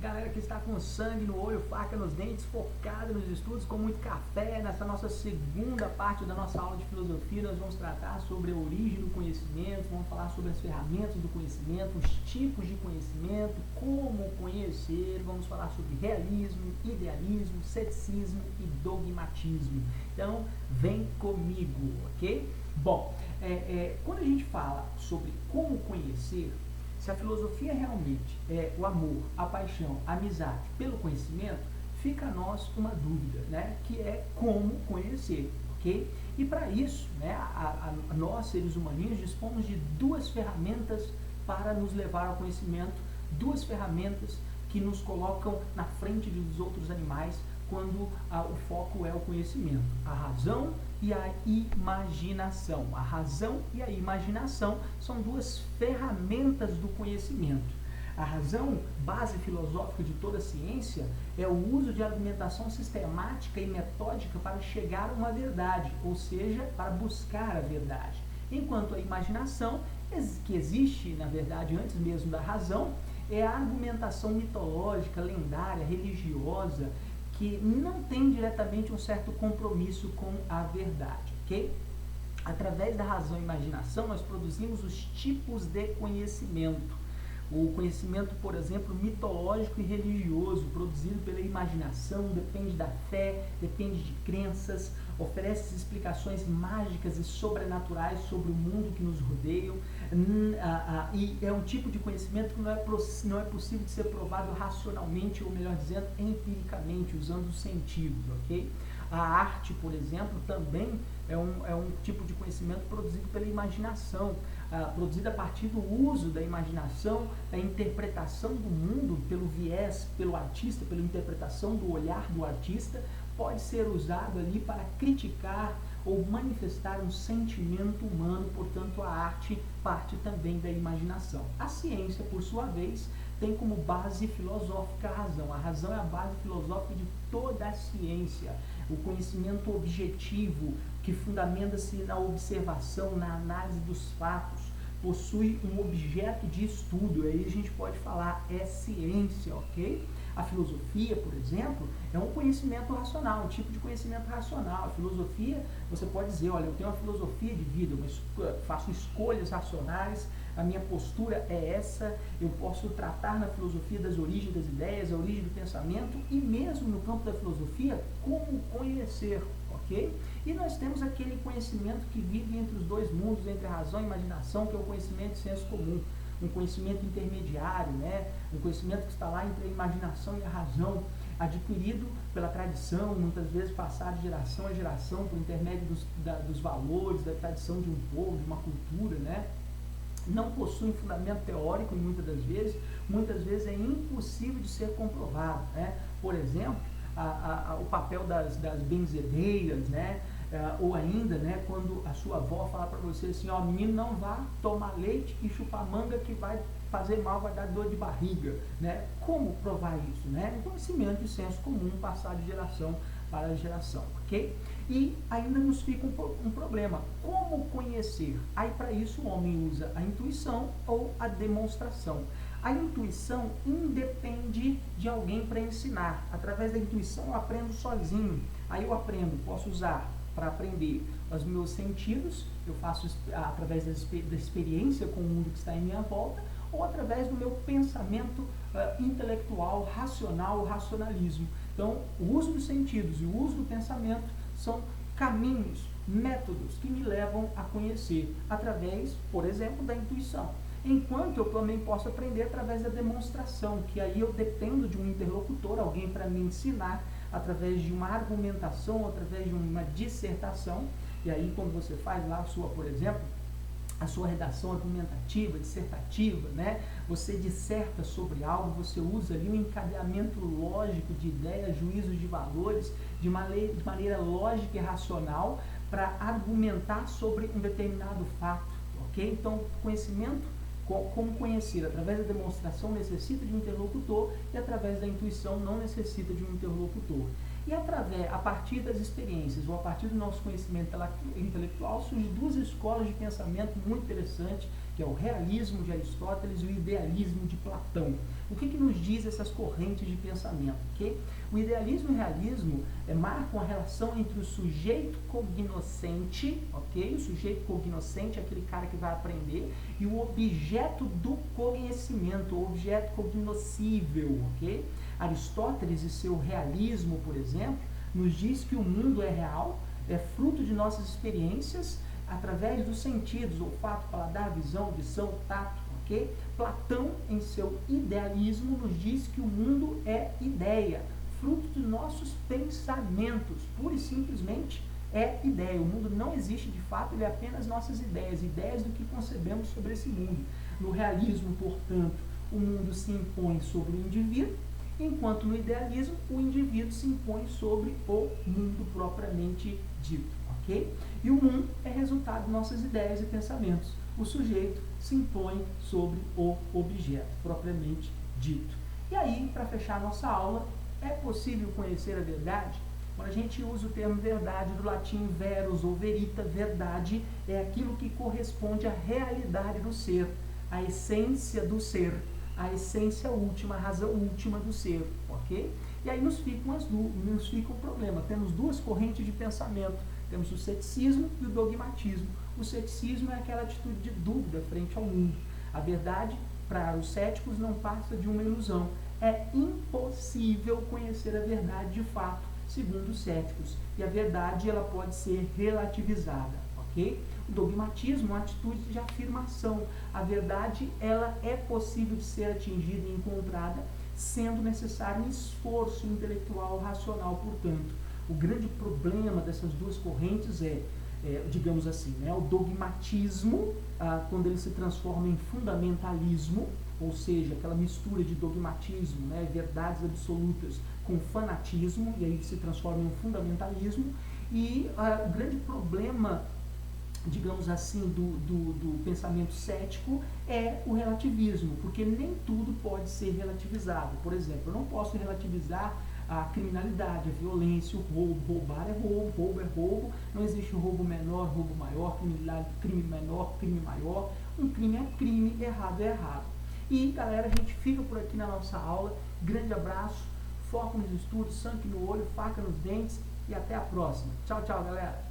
galera que está com sangue no olho, faca nos dentes, focada nos estudos, com muito café. Nessa nossa segunda parte da nossa aula de filosofia, nós vamos tratar sobre a origem do conhecimento, vamos falar sobre as ferramentas do conhecimento, os tipos de conhecimento, como conhecer, vamos falar sobre realismo, idealismo, ceticismo e dogmatismo. Então, vem comigo, ok? Bom, quando a gente fala sobre como conhecer, se a filosofia realmente é o amor, a paixão, a amizade pelo conhecimento, fica a nós uma dúvida, né? Que é como conhecer, ok? E para isso, né, nós, seres humanos, dispomos de duas ferramentas para nos levar ao conhecimento, duas ferramentas que nos colocam na frente dos outros animais quando o foco é o conhecimento, a razão e a imaginação. A razão e a imaginação são duas ferramentas do conhecimento. A razão, base filosófica de toda a ciência, é o uso de argumentação sistemática e metódica para chegar a uma verdade, ou seja, para buscar a verdade. Enquanto a imaginação, que existe, na verdade, antes mesmo da razão, é a argumentação mitológica, lendária, religiosa, que não tem diretamente um certo compromisso com a verdade, ok? Através da razão e imaginação, nós produzimos os tipos de conhecimento. O conhecimento, por exemplo, mitológico e religioso, produzido pela imaginação, depende da fé, depende de crenças, oferece explicações mágicas e sobrenaturais sobre o mundo que nos rodeia, e é um tipo de conhecimento que não é possível de ser provado racionalmente, ou melhor dizendo, empiricamente, usando os sentidos, ok? A arte, por exemplo, também é um tipo de conhecimento produzido pela imaginação, produzido a partir do uso da imaginação, da interpretação do mundo pelo viés, pelo artista, pela interpretação do olhar do artista, pode ser usado ali para criticar ou manifestar um sentimento humano, portanto a arte parte também da imaginação. A ciência, por sua vez, tem como base filosófica a razão. A razão é a base filosófica de toda a ciência. O conhecimento objetivo, que fundamenta-se na observação, na análise dos fatos, possui um objeto de estudo, aí a gente pode falar, é ciência, ok? A filosofia, por exemplo, é um conhecimento racional, um tipo de conhecimento racional. A filosofia, você pode dizer, olha, eu tenho uma filosofia de vida, eu faço escolhas racionais, a minha postura é essa, eu posso tratar na filosofia das origens das ideias, a origem do pensamento, e mesmo no campo da filosofia, como conhecer, ok? E nós temos aquele conhecimento que vive entre os dois mundos, entre a razão e a imaginação, que é o conhecimento de senso comum, um conhecimento intermediário, né? Um conhecimento que está lá entre a imaginação e a razão, adquirido pela tradição, muitas vezes passado de geração a geração, por intermédio dos valores, da tradição de um povo, de uma cultura, né? Não possui fundamento teórico muitas vezes é impossível de ser comprovado, né? Por exemplo, o papel das benzedeiras, né? Ou ainda, né, quando a sua avó fala para você assim, ó, menino, não vá tomar leite e chupar manga que vai fazer mal, vai dar dor de barriga, né? Como provar isso, né? Um conhecimento de senso comum passado de geração para geração, ok? E ainda nos fica um problema, como conhecer? Aí para isso o homem usa a intuição ou a demonstração. A intuição independe de alguém para ensinar. Através da intuição eu aprendo sozinho. Aí eu aprendo, posso usar para aprender os meus sentidos, eu faço através da experiência com o mundo que está em minha volta, ou através do meu pensamento intelectual, racional, o racionalismo. Então, o uso dos sentidos e o uso do pensamento são caminhos, métodos que me levam a conhecer, através, por exemplo, da intuição. Enquanto eu também posso aprender através da demonstração, que aí eu dependo de um interlocutor, alguém para me ensinar, através de uma argumentação, através de uma dissertação, e aí quando você faz lá a sua, por exemplo, a sua redação argumentativa, dissertativa, né? Você disserta sobre algo, você usa ali um encadeamento lógico de ideias, juízos de valores, de maneira lógica e racional, para argumentar sobre um determinado fato, ok? Então, conhecimento, como conhecer? Através da demonstração necessita de um interlocutor e através da intuição não necessita de um interlocutor. E a partir das experiências ou a partir do nosso conhecimento intelectual surgem duas escolas de pensamento muito interessantes que é o realismo de Aristóteles e o idealismo de Platão. O que nos diz essas correntes de pensamento? Okay? O idealismo e o realismo marcam a relação entre o sujeito cognoscente, okay? O sujeito cognoscente é aquele cara que vai aprender, e o objeto do conhecimento, o objeto cognoscível. Okay? Aristóteles e seu realismo, por exemplo, nos diz que o mundo é real, é fruto de nossas experiências através dos sentidos, olfato, paladar, visão, audição, tato. Okay? Platão, em seu idealismo, nos diz que o mundo é ideia, fruto dos nossos pensamentos, pura e simplesmente é ideia. O mundo não existe de fato, ele é apenas nossas ideias, ideias do que concebemos sobre esse mundo. No realismo, portanto, o mundo se impõe sobre o indivíduo, enquanto no idealismo o indivíduo se impõe sobre o mundo propriamente dito. Okay? E o mundo é resultado de nossas ideias e pensamentos. O sujeito se impõe sobre o objeto propriamente dito. E aí, para fechar a nossa aula, é possível conhecer a verdade? Quando a gente usa o termo verdade, do latim verus ou verita, verdade é aquilo que corresponde à realidade do ser, à essência do ser, a essência última, a razão última do ser, ok? E aí nos fica o problema. Temos duas correntes de pensamento. Temos o ceticismo e o dogmatismo. O ceticismo é aquela atitude de dúvida frente ao mundo. A verdade, para os céticos, não passa de uma ilusão. É impossível conhecer a verdade de fato, segundo os céticos. E a verdade, ela pode ser relativizada, ok? O dogmatismo é uma atitude de afirmação. A verdade, ela é possível de ser atingida e encontrada, sendo necessário um esforço intelectual, racional, portanto. O grande problema dessas duas correntes digamos assim, né, o dogmatismo, quando ele se transforma em fundamentalismo, ou seja, aquela mistura de dogmatismo, né, verdades absolutas, com fanatismo, e aí se transforma em um fundamentalismo, e o grande problema, digamos assim, do pensamento cético é o relativismo, porque nem tudo pode ser relativizado. Por exemplo, eu não posso relativizar a criminalidade, a violência, o roubo. Roubar é roubo, roubo é roubo, não existe roubo menor, roubo maior, crime menor, crime maior. Um crime é crime, errado é errado. E galera, a gente fica por aqui na nossa aula. Grande abraço, foco nos estudos, sangue no olho, faca nos dentes e até a próxima. Tchau, tchau, galera!